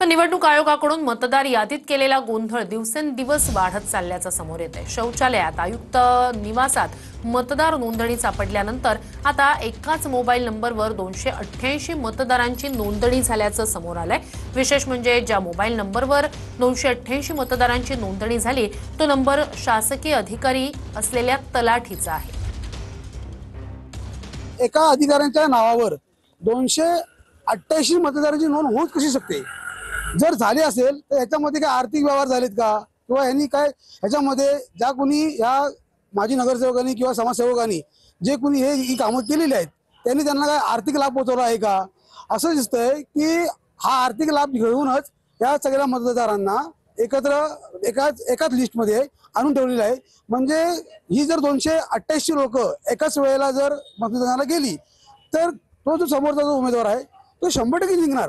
तर निवडणूक आयोगाकडून मतदार यादीत केलेला गोंधळ दिवसेंदिवस वाढत चालल्याचं समोर येत आहे। शौचालयात, आयुक्त निवासात मतदार नोंदणी सापडल्यानंतर आता एकाच मोबाईल नंबरवर 288 मतदारांची नोंदणी झाल्याचं समोर आलंय। विशेष म्हणजे ज्या मोबाईल नंबरवर 288 मतदारांची नोंदणी झाली तो नंबर शासकीय अधिकारी असलेल्या तलाठीचा आहे। एका अधिकाऱ्यांच्या नावावर 288 मतदारांची नोंद होत कशी शकते? जर झाली असेल तर याच्यामध्ये काय आर्थिक व्यवहार झालेत का, किंवा यांनी काय ह्याच्यामध्ये ज्या कोणी ह्या माजी नगरसेवकांनी किंवा समाजसेवकांनी जे कोणी ही कामं केलेली आहेत त्यांनी त्यांना काय आर्थिक लाभ पोहोचवला आहे का? असं दिसतंय की हा आर्थिक लाभ घेऊनच या सगळ्या मतदारांना एकत्र एकाच लिस्टमध्ये आणून ठेवलेलं आहे। म्हणजे ही जर 288 लोक एकाच वेळेला जर मतदानाला गेली तर तो जो समोरचा जो उमेदवार आहे तो 100% जिंकणार।